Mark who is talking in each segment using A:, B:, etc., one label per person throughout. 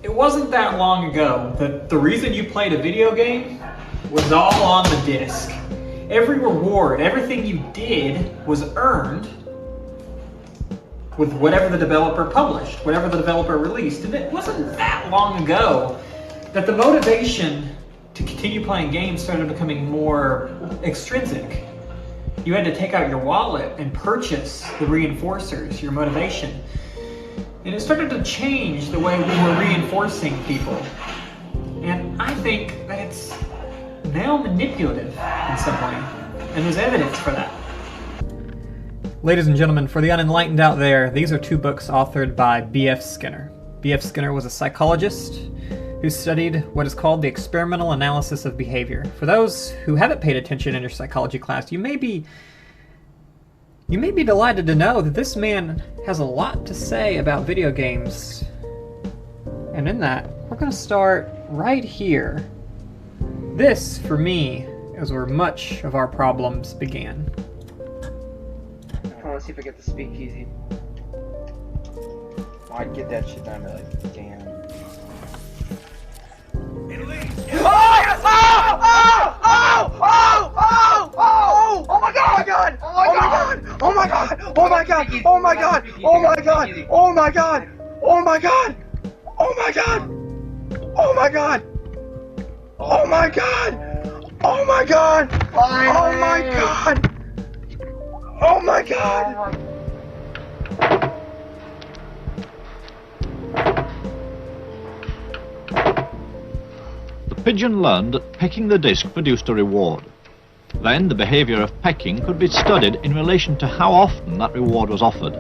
A: It wasn't that long ago that the reason you played a video game was all on the disc. Every reward, everything you did was earned with whatever the developer published, whatever the developer released. And it wasn't that long ago that the motivation to continue playing games started becoming more extrinsic. You had to take out your wallet and purchase the reinforcers, your motivation. And it started to change the way we were reinforcing people. And I think that it's now manipulative in some way. And there's evidence for that. Ladies and gentlemen, for the unenlightened out there, these are two books authored by B.F. Skinner. B.F. Skinner was a psychologist who studied what is called the experimental analysis of behavior. For those who haven't paid attention in your psychology class, you may be delighted to know that this man has a lot to say about video games. And in that, we're going to start right here. This, for me, is where much of our problems began.
B: Let's see if I get the speakeasy. I'd get that shit done, like, damn. Oh my god! Oh my god! Oh my god! Oh my god! Oh my god! Oh my god! Oh my god! Oh my god! Oh my god! Oh my god! Oh my god! Oh my god! Oh my god! Oh my god!
C: The pigeon learned that pecking the disc produced a reward. Then the behavior of pecking could be studied in relation to how often that reward was offered,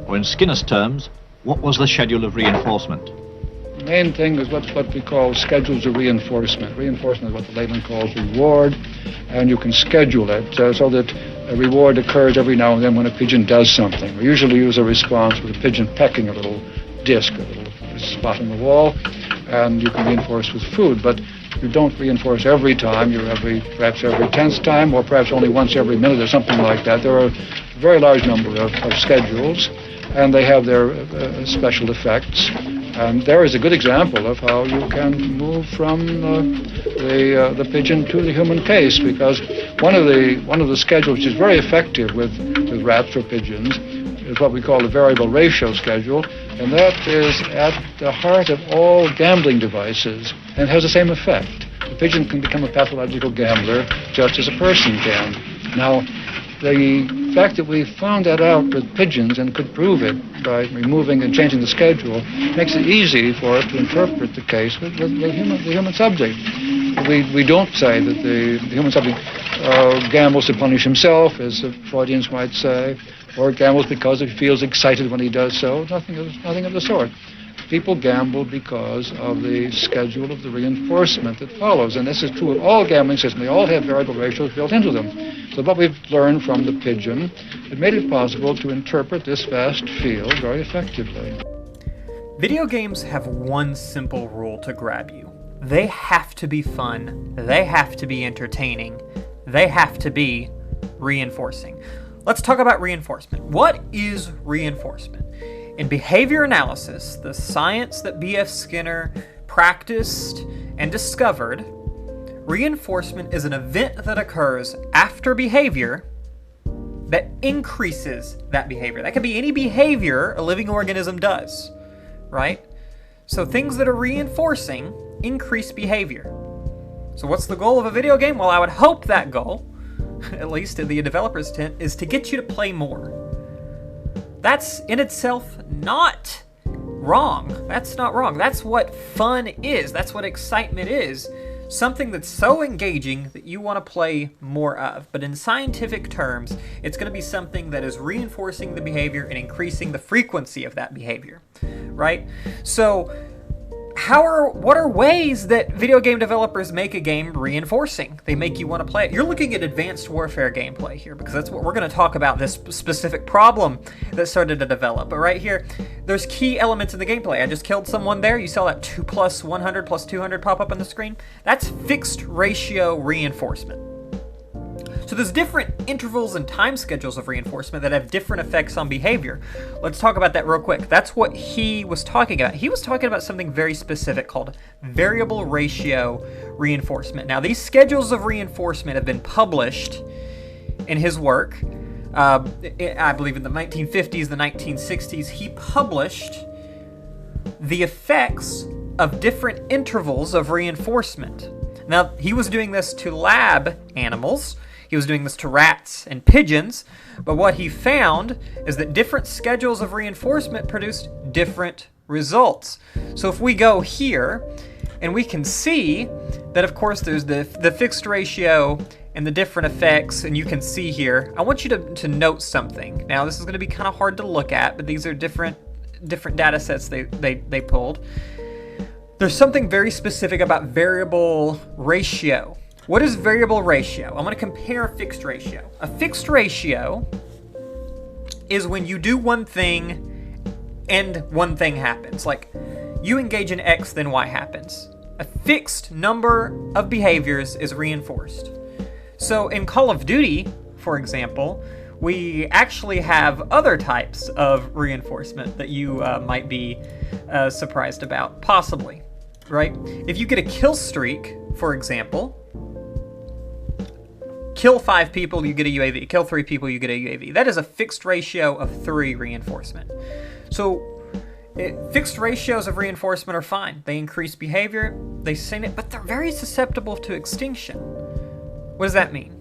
C: or in Skinner's terms, what was the schedule of reinforcement.
D: The main thing is what we call schedules of reinforcement. Reinforcement is what the layman calls reward, and you can schedule it so that a reward occurs every now and then when a pigeon does something. We usually use a response with a pigeon pecking a little disc, a little spot on the wall, and you can reinforce with food, but you don't reinforce every time. You're perhaps every 10th time, or perhaps only once every minute or something like that. There are a very large number of schedules, and they have their special effects. And there is a good example of how you can move from the pigeon to the human case, because one of the schedules which is very effective with rats or pigeons is what we call the variable ratio schedule, and that is at the heart of all gambling devices, and it has the same effect. The pigeon can become a pathological gambler just as a person can. Now, the fact that we found that out with pigeons and could prove it by removing and changing the schedule makes it easy for us to interpret the case with the human subject. We don't say that the human subject gambles to punish himself, as the Freudians might say, or gambles because he feels excited when he does so. Nothing of the sort. People gamble because of the schedule of the reinforcement that follows, and this is true of all gambling systems. They all have variable ratios built into them. So what we've learned from the pigeon, it made it possible to interpret this vast field very effectively.
A: Video games have one simple rule to grab you. They have to be fun, they have to be entertaining, they have to be reinforcing. Let's talk about reinforcement. What is reinforcement? In behavior analysis, the science that B.F. Skinner practiced and discovered, reinforcement is an event that occurs after behavior that increases that behavior. That could be any behavior a living organism does, right? So things that are reinforcing increase behavior. So what's the goal of a video game? Well, I would hope that goal, at least in the developer's intent, is to get you to play more. That's in itself not wrong. That's not wrong. That's what fun is. That's what excitement is. Something that's so engaging that you want to play more of. But in scientific terms, it's going to be something that is reinforcing the behavior and increasing the frequency of that behavior, right? So what are ways that video game developers make a game reinforcing? They make you want to play it. You're looking at Advanced Warfare gameplay here, because that's what we're going to talk about, this specific problem that started to develop. But right here, there's key elements in the gameplay. I just killed someone there. You saw that 2 + 100 + 200 pop up on the screen. That's fixed ratio reinforcement. So there's different intervals and time schedules of reinforcement that have different effects on behavior. Let's talk about that real quick. That's what he was talking about. He was talking about something very specific called variable ratio reinforcement. Now, these schedules of reinforcement have been published in his work. I believe in the 1950s, the 1960s, he published the effects of different intervals of reinforcement. Now, he was doing this to lab animals. He was doing this to rats and pigeons, but what he found is that different schedules of reinforcement produced different results. So if we go here, and we can see that, of course, there's the fixed ratio and the different effects, and you can see here. I want you to note something. Now, this is going to be kind of hard to look at, but these are different data sets they pulled. There's something very specific about variable ratio. What is variable ratio? I'm going to compare a fixed ratio. A fixed ratio is when you do one thing and one thing happens. Like, you engage in X, then Y happens. A fixed number of behaviors is reinforced. So in Call of Duty, for example, we actually have other types of reinforcement that you might be surprised about, possibly, right? If you get a kill streak, for example, kill 5 people, you get a UAV. Kill 3 people, you get a UAV. That is a fixed ratio of 3 reinforcement. So fixed ratios of reinforcement are fine. They increase behavior, they sustain it, but they're very susceptible to extinction. What does that mean?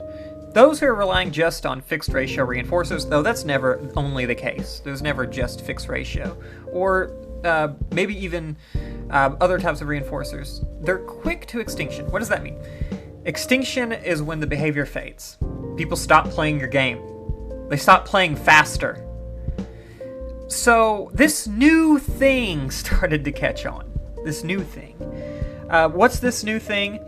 A: Those who are relying just on fixed ratio reinforcers, though that's never only the case. There's never just fixed ratio. Or maybe even other types of reinforcers. They're quick to extinction. What does that mean? Extinction is when the behavior fades. People stop playing your game. They stop playing faster. So this new thing started to catch on. This new thing. What's this new thing?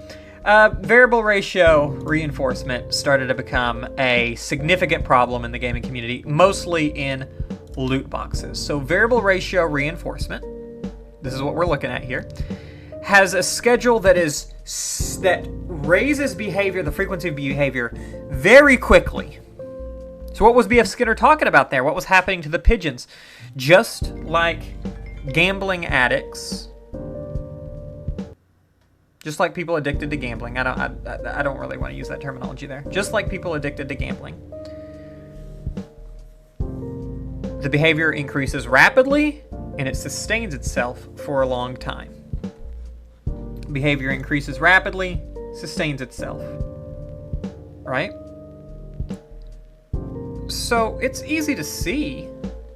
A: Variable ratio reinforcement started to become a significant problem in the gaming community, mostly in loot boxes. So variable ratio reinforcement, this is what we're looking at here, has a schedule that raises behavior, the frequency of behavior, very quickly. So what was B.F. Skinner talking about there? What was happening to the pigeons? Just like gambling addicts, just like people addicted to gambling. I don't really want to use that terminology there. Just like people addicted to gambling, the behavior increases rapidly and it sustains itself for a long time. Behavior increases rapidly, sustains itself. Right? So it's easy to see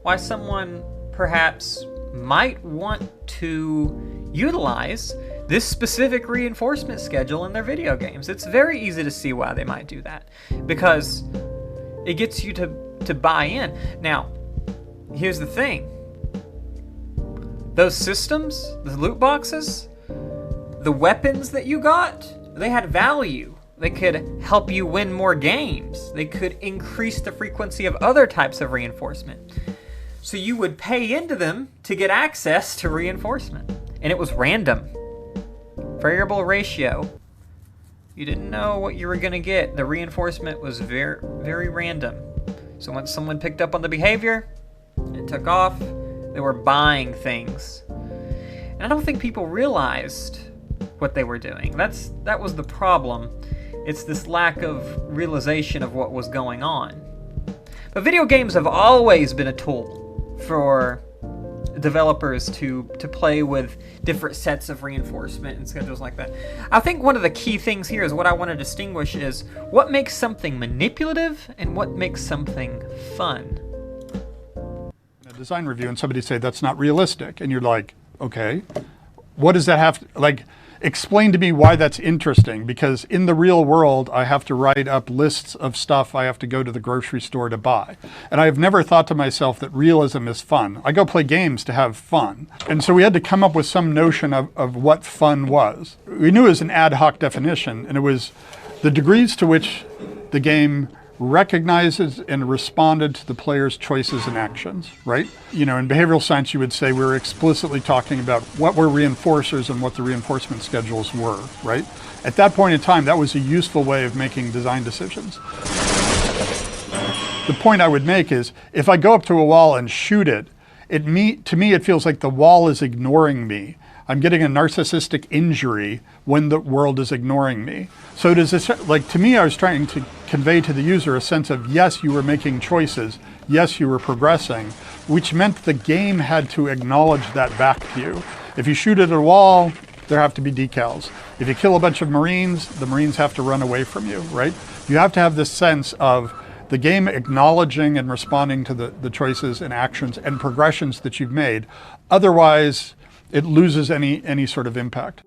A: why someone perhaps might want to utilize this specific reinforcement schedule in their video games. It's very easy to see why they might do that, because it gets you to buy in. Now, here's the thing. Those systems, the loot boxes, the weapons that you got, they had value. They could help you win more games. They could increase the frequency of other types of reinforcement. So you would pay into them to get access to reinforcement. And it was random. Variable ratio. You didn't know what you were going to get. The reinforcement was very, very random. So once someone picked up on the behavior, it took off. They were buying things. And I don't think people realized what they were doing. That was the problem. It's this lack of realization of what was going on. But video games have always been a tool for developers to play with different sets of reinforcement and schedules like that. I think one of the key things here is what I want to distinguish is what makes something manipulative and what makes something fun.
E: A design review and somebody say that's not realistic, and you're like, okay, what does that have to, like, explain to me why that's interesting, because in the real world, I have to write up lists of stuff I have to go to the grocery store to buy. And I've never thought to myself that realism is fun. I go play games to have fun. And so we had to come up with some notion of what fun was. We knew it was an ad hoc definition, and it was the degrees to which the game recognizes and responded to the player's choices and actions, right? You know, in behavioral science, you would say we were explicitly talking about what were reinforcers and what the reinforcement schedules were, right? At that point in time, that was a useful way of making design decisions. The point I would make is, if I go up to a wall and shoot it, to me it feels like the wall is ignoring me. I'm getting a narcissistic injury when the world is ignoring me. So does this, like, to me, I was trying to convey to the user a sense of, yes, you were making choices, yes, you were progressing, which meant the game had to acknowledge that back to you. If you shoot at a wall, there have to be decals. If you kill a bunch of Marines, the Marines have to run away from you, right? You have to have this sense of the game acknowledging and responding to the choices and actions and progressions that you've made. Otherwise, it loses any sort of impact.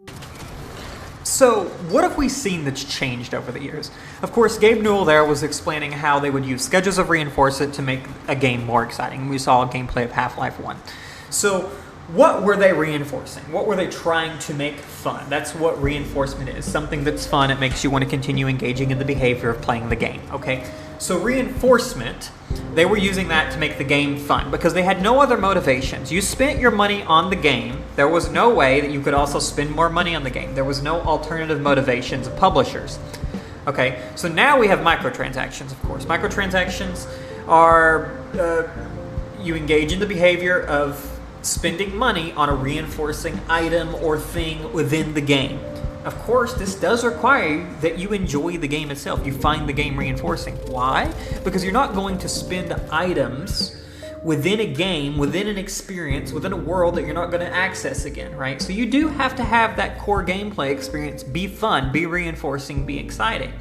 A: So what have we seen that's changed over the years? Of course, Gabe Newell there was explaining how they would use schedules of reinforcement to make a game more exciting. We saw gameplay of Half-Life 1. So what were they reinforcing? What were they trying to make fun? That's what reinforcement is. Something that's fun, it makes you want to continue engaging in the behavior of playing the game, okay? So reinforcement, they were using that to make the game fun because they had no other motivations. You spent your money on the game. There was no way that you could also spend more money on the game. There was no alternative motivations of publishers. Okay, so now we have microtransactions, of course. Microtransactions are, you engage in the behavior of spending money on a reinforcing item or thing within the game. Of course, this does require that you enjoy the game itself. You find the game reinforcing. Why? Because you're not going to spend items within a game, within an experience, within a world that you're not going to access again, right? So you do have to have that core gameplay experience be fun, be reinforcing, be exciting.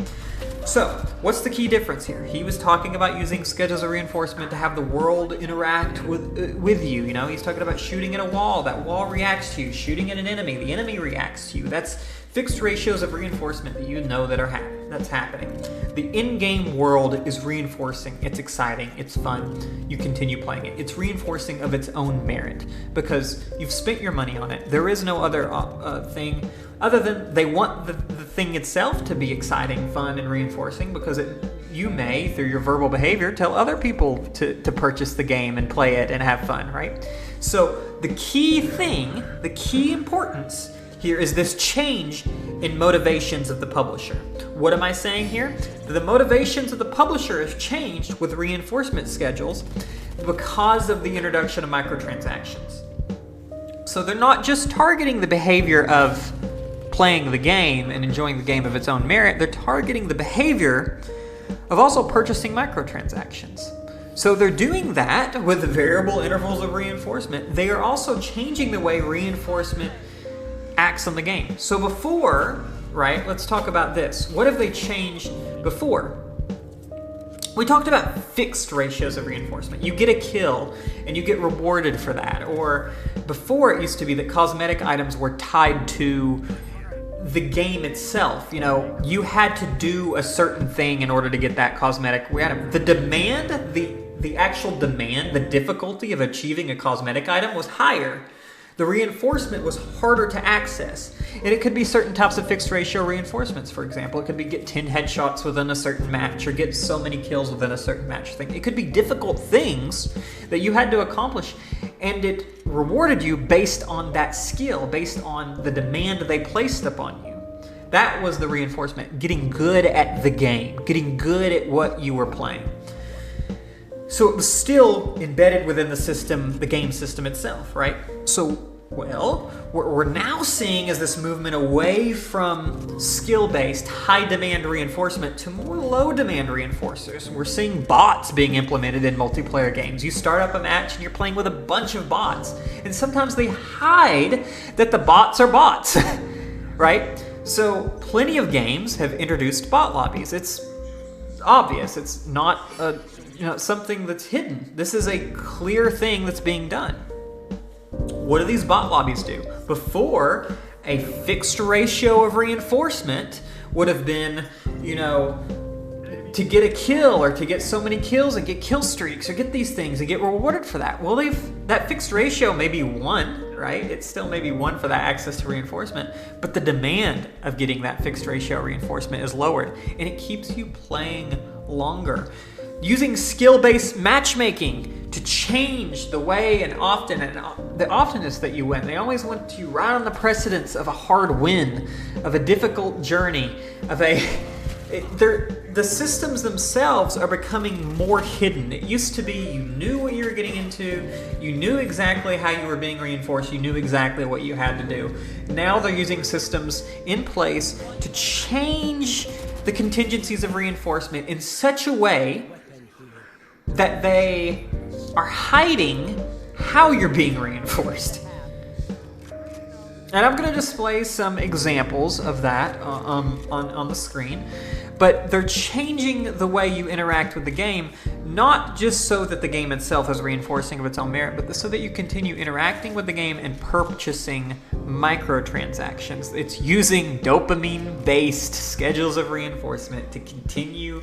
A: So, what's the key difference here? He was talking about using schedules of reinforcement to have the world interact with you. You know, he's talking about shooting at a wall. That wall reacts to you. Shooting at an enemy, the enemy reacts to you. That's fixed ratios of reinforcement that you know that are that's happening. The in-game world is reinforcing. It's exciting. It's fun. You continue playing it. It's reinforcing of its own merit because you've spent your money on it. There is no other thing other than they want the thing itself to be exciting, fun, and reinforcing because you may, through your verbal behavior, tell other people to purchase the game and play it and have fun, right? So the key thing, the key importance here is this change in motivations of the publisher. What am I saying here? The motivations of the publisher have changed with reinforcement schedules because of the introduction of microtransactions. So they're not just targeting the behavior of playing the game and enjoying the game of its own merit, they're targeting the behavior of also purchasing microtransactions. So they're doing that with variable intervals of reinforcement. They are also changing the way reinforcement acts on the game. So before, right, let's talk about this. What have they changed before? We talked about fixed ratios of reinforcement. You get a kill and you get rewarded for that. Or before it used to be that cosmetic items were tied to the game itself. You know, you had to do a certain thing in order to get that cosmetic item. The demand, the actual demand, the difficulty of achieving a cosmetic item was higher. The reinforcement was harder to access. And it could be certain types of fixed ratio reinforcements, for example. It could be get 10 headshots within a certain match or get so many kills within a certain match thing. It could be difficult things that you had to accomplish, and it rewarded you based on that skill, based on the demand they placed upon you. That was the reinforcement, getting good at the game, getting good at what you were playing. So it was still embedded within the system, the game system itself, right? So, well, what we're now seeing is this movement away from skill-based, high-demand reinforcement to more low-demand reinforcers. We're seeing bots being implemented in multiplayer games. You start up a match and you're playing with a bunch of bots. And sometimes they hide that the bots are bots, right? So plenty of games have introduced bot lobbies. It's obvious. It's not something that's hidden. This is a clear thing that's being done. What do these bot lobbies do? Before, a fixed ratio of reinforcement would have been, to get a kill or to get so many kills and get kill streaks or get these things and get rewarded for that. Well, that fixed ratio may be 1, right? It's still maybe 1 for that access to reinforcement, but the demand of getting that fixed ratio reinforcement is lowered, and it keeps you playing longer. Using skill-based matchmaking to change the way and the oftenness that you win. They always want to ride on the precedence of a hard win, of a difficult journey, the systems themselves are becoming more hidden. It used to be you knew what you were getting into, you knew exactly how you were being reinforced, you knew exactly what you had to do. Now they're using systems in place to change the contingencies of reinforcement in such a way that they are hiding how you're being reinforced. And I'm going to display some examples of that on the screen. But they're changing the way you interact with the game, not just so that the game itself is reinforcing of its own merit, but so that you continue interacting with the game and purchasing microtransactions. It's using dopamine-based schedules of reinforcement to continue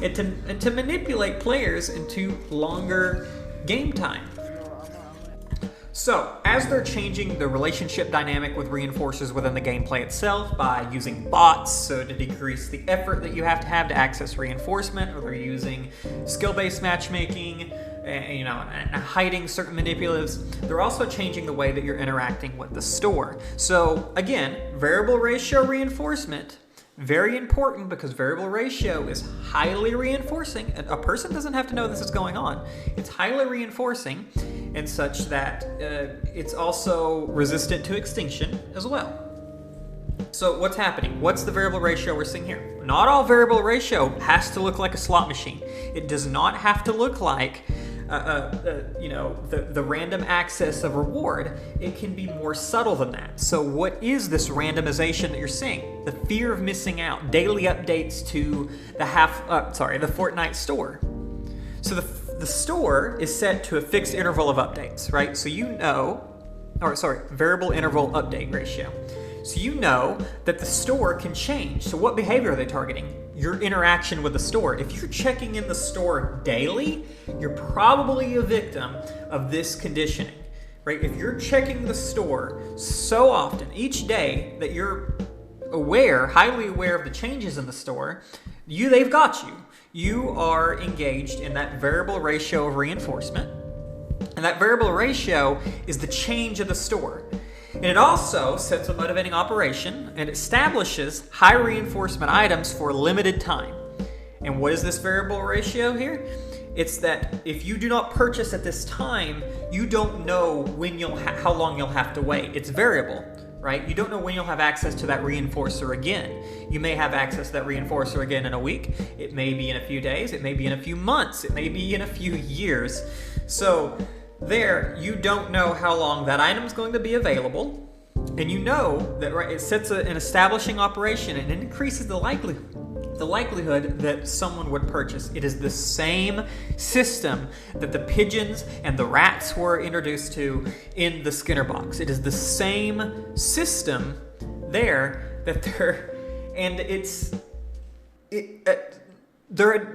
A: and to manipulate players into longer game time. So, as they're changing the relationship dynamic with reinforcers within the gameplay itself by using bots, so to decrease the effort that you have to access reinforcement, or they're using skill-based matchmaking, and hiding certain manipulatives, they're also changing the way that you're interacting with the store. So, again, variable ratio reinforcement, very important, because variable ratio is highly reinforcing. A person doesn't have to know this is going on. It's highly reinforcing, and such that it's also resistant to extinction as well. So what's happening? What's the variable ratio we're seeing here? Not all variable ratio has to look like a slot machine. It does not have to look like the random access of reward. It can be more subtle than that. So what is this randomization that you're seeing? The fear of missing out. Daily updates to the Fortnite store. So the store is set to a fixed interval of updates, right? So variable interval update ratio. So you know that the store can change. So what behavior are they targeting? Your interaction with the store. If you're checking in the store daily, you're probably a victim of this conditioning, right? If you're checking the store so often each day that you're highly aware of the changes in the store, they've got you. You are engaged in that variable ratio of reinforcement. And that variable ratio is the change of the store. And it also sets a motivating operation and establishes high reinforcement items for a limited time. And what is this variable ratio here? It's that if you do not purchase at this time, you don't know how long you'll have to wait. It's variable, right? You don't know when you'll have access to that reinforcer again. You may have access to that reinforcer again in a week. It may be in a few days. It may be in a few months. It may be in a few years. So there, you don't know how long that item is going to be available. And you know that, right, it sets an establishing operation and it increases the likelihood that someone would purchase. It is the same system that the pigeons and the rats were introduced to in the Skinner box. It is the same system there that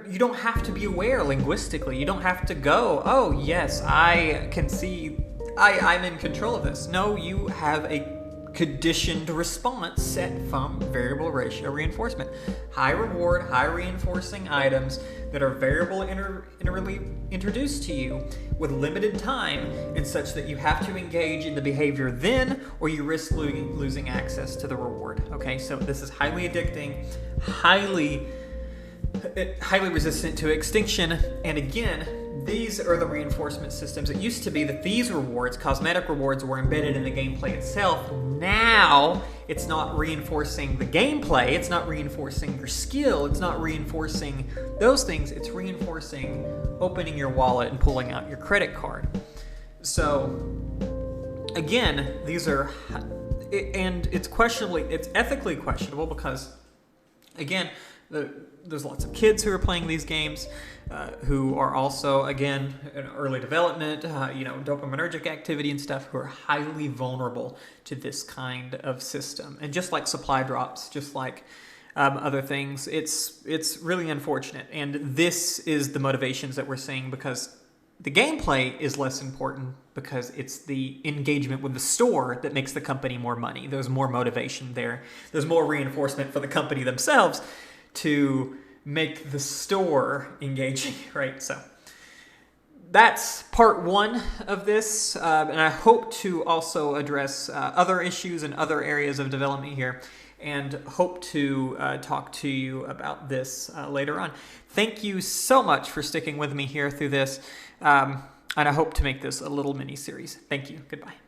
A: you don't have to be aware linguistically. You don't have to go, oh yes, I can see, I'm in control of this. No, you have a conditioned response set from variable ratio reinforcement. High reward, high reinforcing items that are variable introduced to you with limited time, and such that you have to engage in the behavior then, or you risk losing access to the reward. Okay, so this is highly addicting, highly resistant to extinction, and again, these are the reinforcement systems. It used to be that these rewards, cosmetic rewards, were embedded in the gameplay itself. Now, it's not reinforcing the gameplay, it's not reinforcing your skill, it's not reinforcing those things, it's reinforcing opening your wallet and pulling out your credit card. So, again, these are, and it's ethically questionable because, again, there's lots of kids who are playing these games who are also, again, in early development, dopaminergic activity and stuff, who are highly vulnerable to this kind of system. And just like supply drops, just like other things, it's really unfortunate. And this is the motivations that we're seeing, because the gameplay is less important, because it's the engagement with the store that makes the company more money. There's more motivation there. There's more reinforcement for the company themselves to make the store engaging, right? So that's part one of this, and I hope to also address other issues and other areas of development here and hope to talk to you about this later on. Thank you so much for sticking with me here through this, and I hope to make this a little mini series. Thank you. Goodbye.